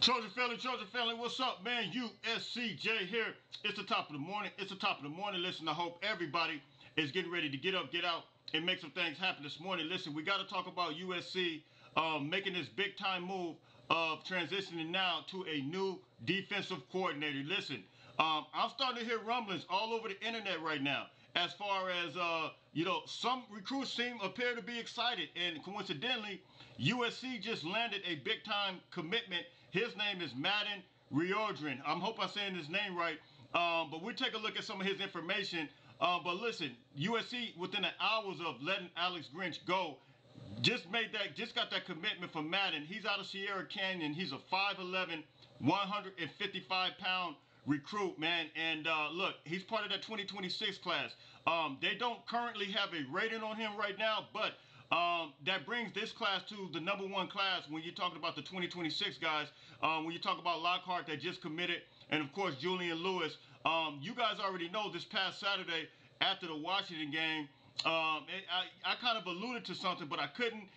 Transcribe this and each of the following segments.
Trojan family, what's up, man? USCJ here. It's the top of the morning. It's the top of the morning. Listen, I hope everybody is getting ready to get up, get out, and make some things happen this morning. Listen, we got to talk about USC making this big time move of transitioning now to a new defensive coordinator. Listen, I'm starting to hear rumblings all over the internet right now. As far as some recruits appear to be excited, and coincidentally, USC just landed a big time commitment. His name is Madden. I hope I'm saying his name right. But we'll take a look at some of his information. But listen, USC within the hours of letting Alex Grinch go, just got that commitment from Madden. He's out of Sierra Canyon. He's a 5'11", 155-pound recruit, man. And look, he's part of that 2026 class. They don't currently have a rating on him right now, but that brings this class to the #1 class when you're talking about the 2026 guys. When you talk about Lockhart that just committed, and of course Julian Lewis. You guys already know this past Saturday after the Washington game, I kind of alluded to something, but I couldn't.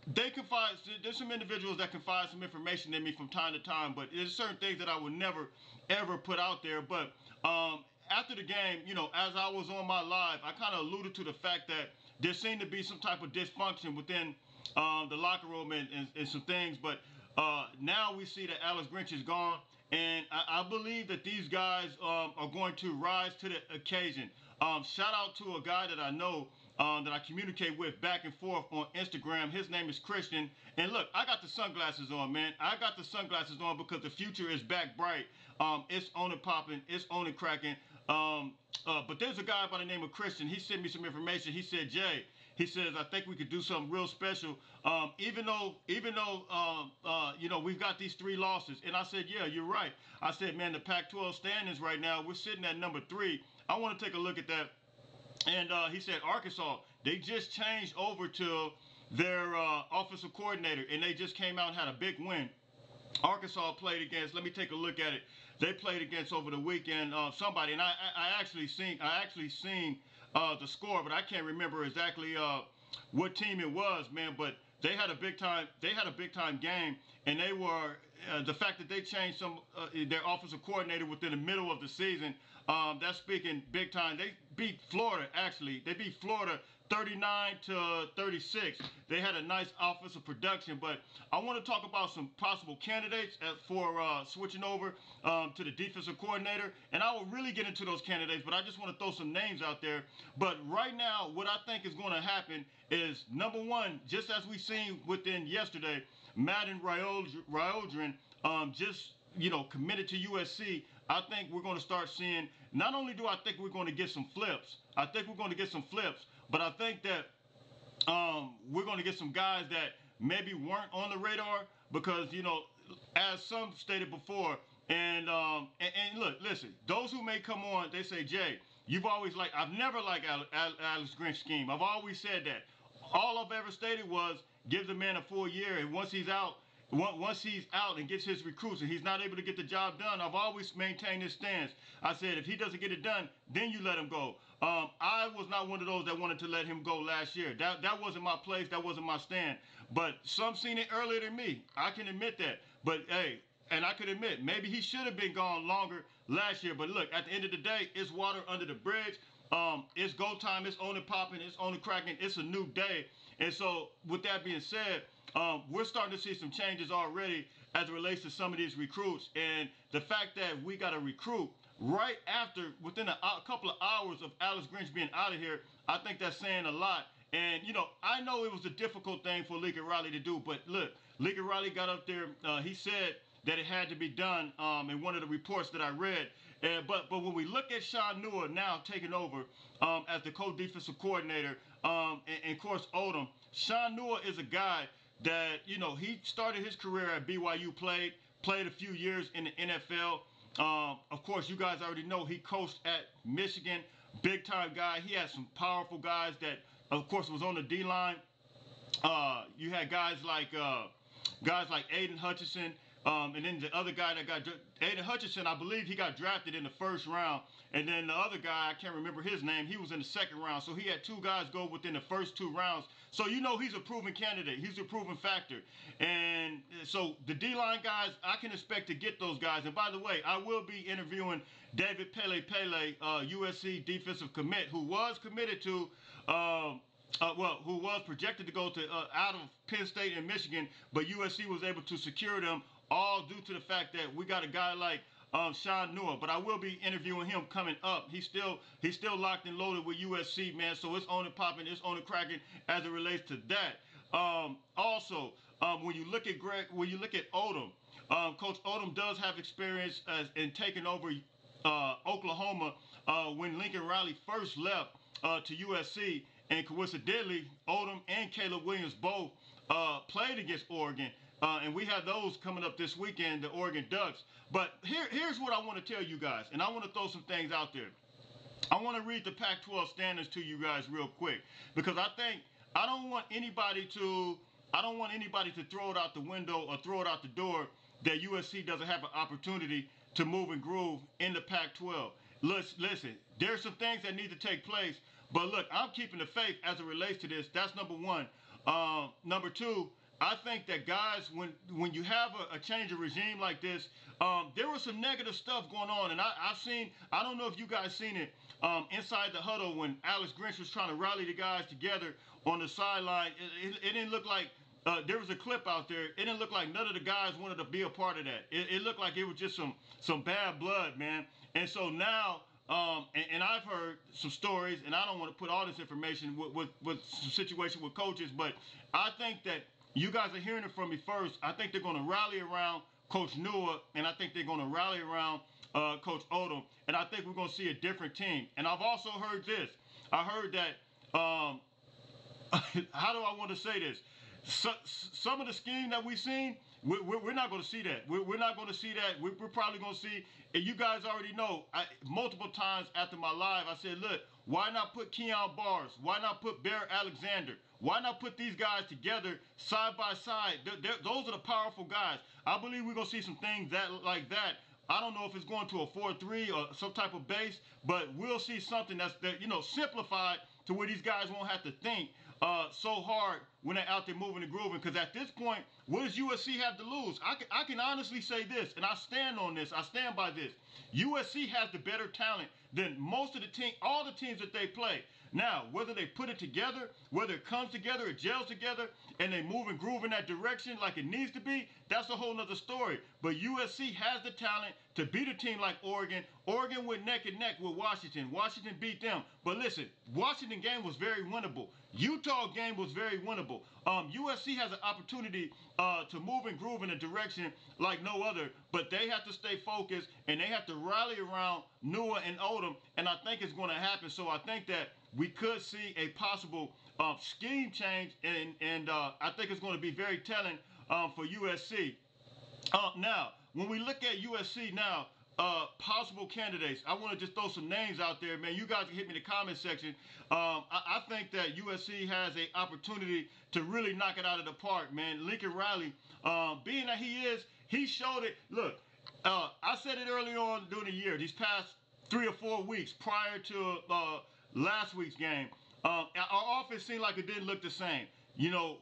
They confide. There's some individuals that confide some information in me from time to time, but there's certain things that I would never, ever put out there. But after the game, as I was on my live, I kind of alluded to the fact that there seemed to be some type of dysfunction within the locker room and some things. But now we see that Alex Grinch is gone, and I believe that these guys are going to rise to the occasion. Shout out to a guy that I know that I communicate with back and forth on Instagram. His name is Christian. And look, I got the sunglasses on, man. I got the sunglasses on because the future is back bright. It's on and popping. It's on and cracking. But there's a guy by the name of Christian. He sent me some information. He said, Jay, he says, I think we could do something real special. Even though we've got these 3 losses. And I said, yeah, you're right. I said, man, the Pac-12 standings right now, we're sitting at number 3. I want to take a look at that. And he said, Arkansas, they just changed over to their offensive coordinator, and they just came out and had a big win. Arkansas played against, let me take a look at it. They played against over the weekend somebody, and I actually seen the score, but I can't remember exactly what team it was, man. But they had a big time game, and they were the fact that they changed their offensive coordinator within the middle of the season. That's speaking big time. They beat Florida, actually. They beat Florida 39-36. They had a nice offensive production, but I want to talk about some possible candidates for switching over to the defensive coordinator, and I will really get into those candidates, but I just want to throw some names out there. But right now, what I think is going to happen is, #1, just as we seen within yesterday, Madden Ryodrin just committed to USC. I think we're going to start seeing, not only do I think we're going to get some flips, but I think that we're going to get some guys that maybe weren't on the radar because, as some stated before, and look, listen, those who may come on, they say, Jay, I've never liked Alex Grinch's scheme. I've always said that. All I've ever stated was give the man a full year, and once he's out and gets his recruits and he's not able to get the job done, I've always maintained this stance. I said, if he doesn't get it done, then you let him go. I was not one of those that wanted to let him go last year. That wasn't my place. That wasn't my stand. But some seen it earlier than me. I can admit that. But hey, and I could admit, maybe he should have been gone longer last year. But look, at the end of the day, it's water under the bridge. It's go time. It's on and popping. It's on and cracking. It's a new day. And so with that being said, we're starting to see some changes already as it relates to some of these recruits. And the fact that we got a recruit right after, within a couple of hours of Alex Grinch being out of here, I think that's saying a lot. And, I know it was a difficult thing for Lincoln Riley to do, but look, Lincoln Riley got up there. He said that it had to be done in one of the reports that I read. But when we look at Sean Newell now taking over as the co-defensive coordinator, and of course Odom, Sean Newell is a guy that, he started his career at BYU, played a few years in the NFL. Of course, you guys already know he coached at Michigan, big time guy. He had some powerful guys that, of course, was on the D line. You had guys like Aiden Hutchinson, And then the other guy that got Aiden Hutchinson, I believe he got drafted in the first round. And then the other guy, I can't remember his name, he was in the second round. So he had two guys go within the first two rounds. So you know he's a proven candidate. He's a proven factor. And so the D-line guys, I can expect to get those guys. And by the way, I will be interviewing David Pele, USC defensive commit, who was committed to who was projected to go to out of Penn State and Michigan, but USC was able to secure them, all due to the fact that we got a guy like Sean Nua. But I will be interviewing him coming up. He's still locked and loaded with USC, man. So it's on and popping, it's on and cracking as it relates to that. Also, when you look at Odom, Coach Odom does have experience in taking over Oklahoma when Lincoln Riley first left to USC. And coincidentally, Odom and Caleb Williams both played against Oregon. And we have those coming up this weekend, the Oregon Ducks. But here's what I want to tell you guys, and I want to throw some things out there. I want to read the Pac-12 standards to you guys real quick, because I don't want anybody to throw it out the window or throw it out the door that USC doesn't have an opportunity to move and groove in the Pac-12. Listen, there's some things that need to take place. But look, I'm keeping the faith as it relates to this. That's number one. Number two, I think that guys, when you have a change of regime like this, there was some negative stuff going on. And I don't know if you guys seen it inside the huddle when Alex Grinch was trying to rally the guys together on the sideline. It didn't look like, there was a clip out there. It didn't look like none of the guys wanted to be a part of that. It looked like it was just some bad blood, man. And so now, and I've heard some stories, and I don't want to put all this information with some situation with coaches, but I think that you guys are hearing it from me first. I think they're going to rally around Coach Nua, and I think they're going to rally around Coach Odom, and I think we're going to see a different team. And I've also heard this. I heard that, how do I want to say this? Some of the scheme that we've seen, we're not going to see that. We're not going to see that. We're probably going to see, and you guys already know, multiple times after my live, I said, look, why not put Keon Bars? Why not put Bear Alexander? Why not put these guys together side by side? Those are the powerful guys. I believe we're going to see some things like that. I don't know if it's going to a 4-3 or some type of base, but we'll see something that's simplified to where these guys won't have to think so hard when they're out there moving and grooving. Because at this point, what does USC have to lose? I can honestly say this, and I stand on this. I stand by this. USC has the better talent than most of the team, all the teams that they play. Now, whether they put it together, whether it comes together, it gels together, and they move and groove in that direction like it needs to be, that's a whole nother story. But USC has the talent to beat a team like Oregon. Oregon went neck and neck with Washington. Washington beat them. But listen, Washington game was very winnable. Utah game was very winnable. USC has an opportunity to move and groove in a direction like no other, but they have to stay focused, and they have to rally around Nua and Odom, and I think it's going to happen. So I think that we could see a possible scheme change, and I think it's going to be very telling for USC. Now, when we look at USC now, possible candidates, I want to just throw some names out there, man. You guys can hit me in the comment section. I think that USC has an opportunity to really knock it out of the park, man. Lincoln Riley, being that he showed it. Look, I said it early on during the year, these past 3 or 4 weeks prior to last week's game, our offense seemed like it didn't look the same.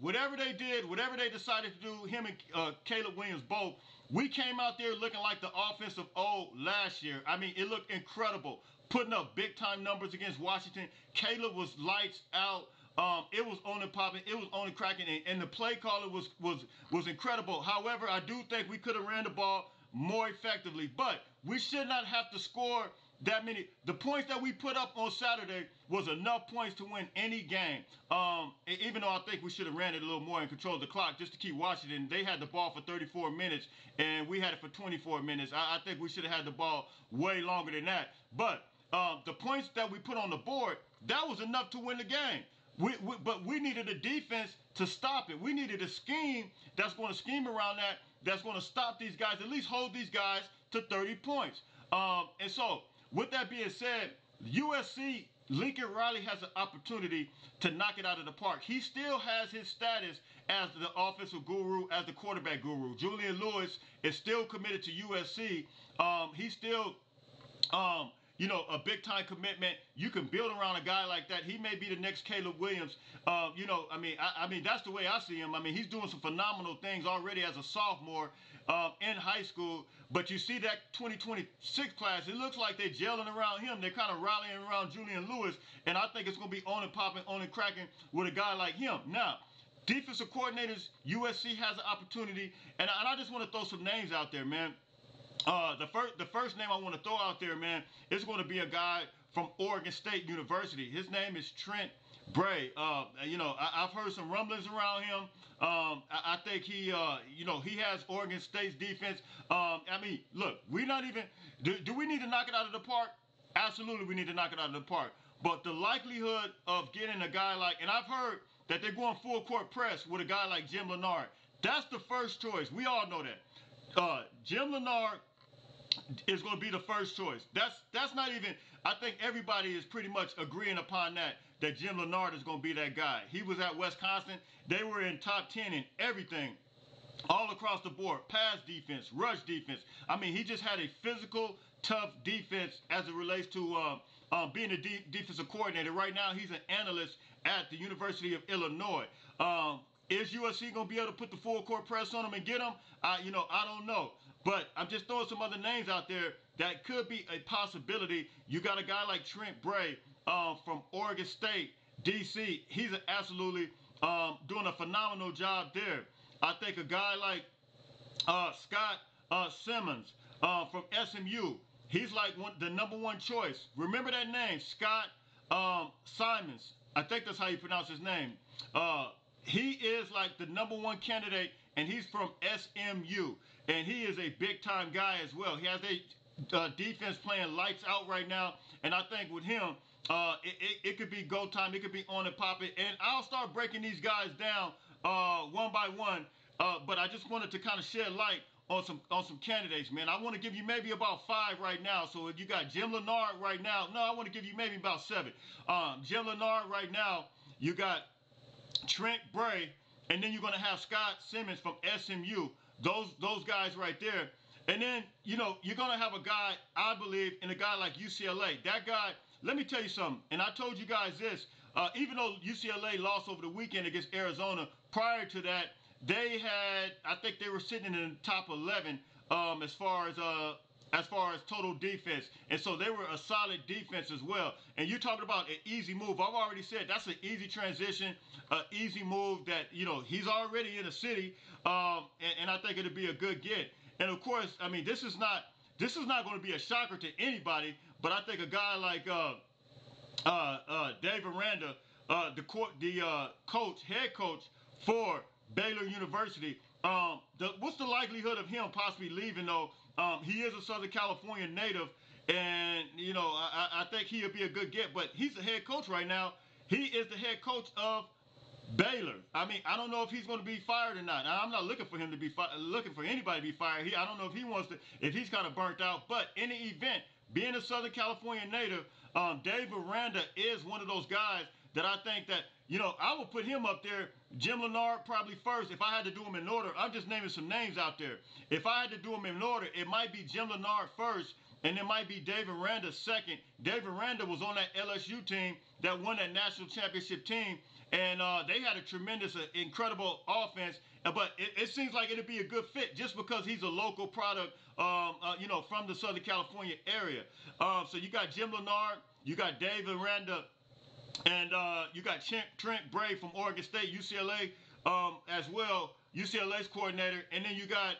Whatever they did, whatever they decided to do, him and Caleb Williams both, we came out there looking like the offensive old last year. I mean, it looked incredible. Putting up big-time numbers against Washington. Caleb was lights out. It was on and popping. It was on and cracking. And the play caller was incredible. However, I do think we could have ran the ball more effectively. But we should not have to score that many. The points that we put up on Saturday was enough points to win any game. Even though I think we should have ran it a little more and controlled the clock just to keep Washington. They had the ball for 34 minutes, and we had it for 24 minutes. I think we should have had the ball way longer than that. But the points that we put on the board, that was enough to win the game. But we needed a defense to stop it. We needed a scheme that's going to scheme around that, that's going to stop these guys, at least hold these guys to 30 points. And so, with that being said, USC Lincoln Riley has an opportunity to knock it out of the park. He still has his status as the offensive guru, as the quarterback guru. Julian Lewis is still committed to USC. He's still a big time commitment. You can build around a guy like that. He may be the next Caleb Williams. I mean, that's the way I see him. I mean, he's doing some phenomenal things already as a sophomore in high school. But you see that 2026 class, it looks like they're gelling around him. They're kind of rallying around Julian Lewis. And I think it's going to be on and popping, on and cracking with a guy like him. Now, defensive coordinators, USC has an opportunity. And I just want to throw some names out there, man. The first name I want to throw out there, man, is going to be a guy from Oregon State University. His name is Trent Bray. I've heard some rumblings around him. I think he has Oregon State's defense. Look, we're not even. Do we need to knock it out of the park? Absolutely, we need to knock it out of the park. But the likelihood of getting a guy like, and I've heard that they're going full court press with a guy like Jim Leonard. That's the first choice. We all know that. Jim Leonard is going to be the first choice. That's not even. I think everybody is pretty much agreeing upon that Jim Leonard is going to be that guy. He was at Wisconsin. They were in top 10 in everything, all across the board. Pass defense, rush defense. I mean, he just had a physical, tough defense as it relates to being a defensive coordinator. Right now, he's an analyst at the University of Illinois. Is USC going to be able to put the full court press on him and get him? I don't know. But I'm just throwing some other names out there that could be a possibility. You got a guy like Trent Bray from Oregon State, D.C. He's absolutely doing a phenomenal job there. I think a guy like Scott Simmons from SMU, he's like the number one choice. Remember that name, Scott Simmons. I think that's how you pronounce his name. He is like the number one candidate, and he's from SMU. And he is a big-time guy as well. He has a defense playing lights out right now. And I think with him, it could be go time. It could be on and popping. And I'll start breaking these guys down one by one. But I just wanted to kind of shed light on some candidates, man. I want to give you maybe about 5 right now. So if you got Jim Leonard right now, no, I want to give you maybe about 7. Jim Leonard right now, you got Trent Bray, and then you're going to have Scott Simmons from SMU. Those guys right there. And then, you're going to have a guy, I believe, in a guy like UCLA. That guy, let me tell you something. And I told you guys this. Even though UCLA lost over the weekend against Arizona, prior to that, I think they were sitting in the top 11 as far as total defense. And so they were a solid defense as well. And you're talking about an easy move. I've already said that's an easy transition, an easy move that, he's already in the city. And I think it'll be a good get. And of course, I mean, this is not going to be a shocker to anybody, but I think a guy like David Randa, head coach for Baylor University, what's the likelihood of him possibly leaving though? He is a Southern California native, and I think he'll be a good get. But he's the head coach right now. He is the head coach of Baylor. I mean, I don't know if he's going to be fired or not. I'm not looking for him to be looking for anybody to be fired. I don't know if he wants to, if he's kind of burnt out. But in the event, being a Southern California native, David Randa is one of those guys that I think that, I would put him up there. Jim Leonard probably first. If I had to do them in order, I'm just naming some names out there. If I had to do them in order, it might be Jim Leonard first, and it might be David Randa second. David Randa was on that LSU team that won that national championship team, and they had a tremendous, incredible offense. But it seems like it'd be a good fit just because he's a local product, from the Southern California area. So you got Jim Leonard, you got David Randa, and you got Trent Bray from Oregon State, UCLA as well, UCLA's coordinator. And then you got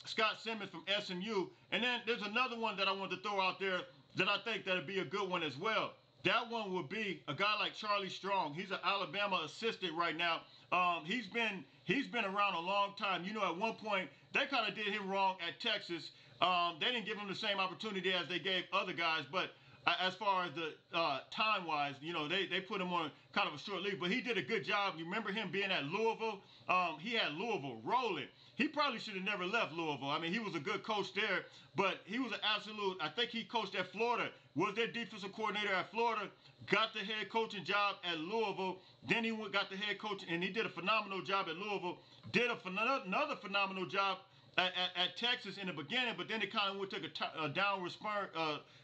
Scott Simmons from SMU. And then there's another one that I want to throw out there that I think that'd be a good one as well. That one would be a guy like Charlie Strong. He's an Alabama assistant right now. He's been around a long time. At one point, they kind of did him wrong at Texas. They didn't give him the same opportunity as they gave other guys. But as far as the time-wise, they put him on kind of a short leash, but he did a good job. You remember him being at Louisville? He had Louisville rolling. He probably should have never left Louisville. I mean, he was a good coach there, but he was an absolute. I think he coached at Florida, was their defensive coordinator at Florida, got the head coaching job at Louisville. Then he got the head coach, and he did a phenomenal job at Louisville. Did another phenomenal job at Texas in the beginning, but then it kind of took a downward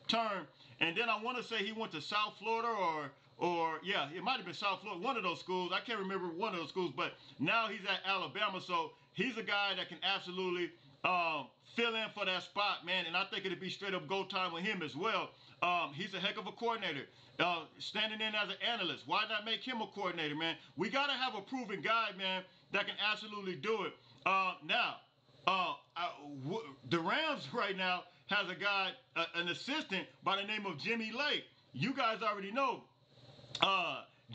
turn. And then I want to say he went to South Florida or yeah, it might have been South Florida, one of those schools. I can't remember one of those schools, but now he's at Alabama. So he's a guy that can absolutely fill in for that spot, man. And I think it'd be straight up go time with him as well. He's a heck of a coordinator. Standing in as an analyst. Why not make him a coordinator, man? We got to have a proven guy, man, that can absolutely do it. The Rams right now has a guy, an assistant by the name of Jimmy Lake. You guys already know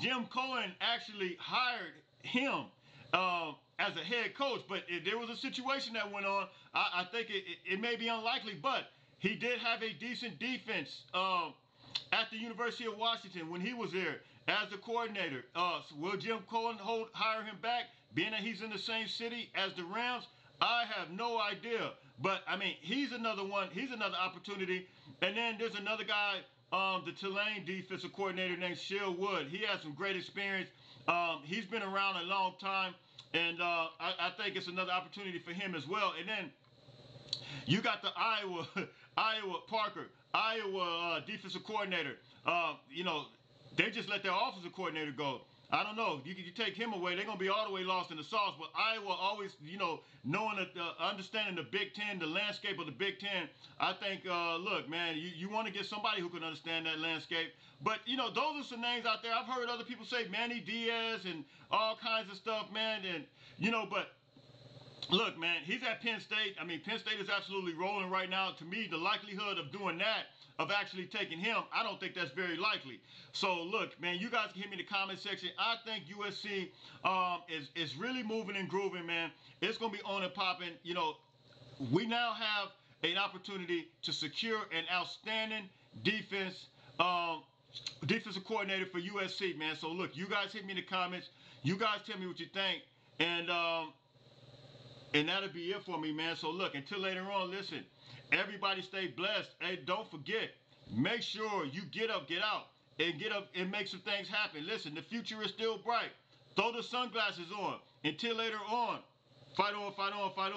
Jim Cohen actually hired him as a head coach, but there was a situation that went on. I think it may be unlikely, but he did have a decent defense at the University of Washington when he was there as the coordinator. Will Jim Cohen hire him back, being that he's in the same city as the Rams? I have no idea. But, I mean, he's another one. He's another opportunity. And then there's another guy, the Tulane defensive coordinator named Shell Wood. He has some great experience. He's been around a long time. And I think it's another opportunity for him as well. And then you got the Iowa defensive coordinator. They just let their offensive coordinator go. I don't know. You take him away, they're going to be all the way lost in the sauce. But Iowa always, knowing, understanding the Big Ten, the landscape of the Big Ten, I think, look, man, you want to get somebody who can understand that landscape. But, those are some names out there. I've heard other people say Manny Diaz and all kinds of stuff, man. And, but look, man, he's at Penn State. I mean, Penn State is absolutely rolling right now. To me, the likelihood of doing that, of actually taking him, I don't think that's very likely. So, look, man, you guys can hit me in the comment section. I think USC is really moving and grooving, man. It's going to be on and popping. We now have an opportunity to secure an outstanding defensive coordinator for USC, man. So, look, you guys hit me in the comments. You guys tell me what you think. And that'll be it for me, man. So, look, until later on, listen. Everybody stay blessed. Hey, don't forget, make sure you get up, get out, and make some things happen. Listen, the future is still bright. Throw the sunglasses on. Until later on, fight on, fight on, fight on.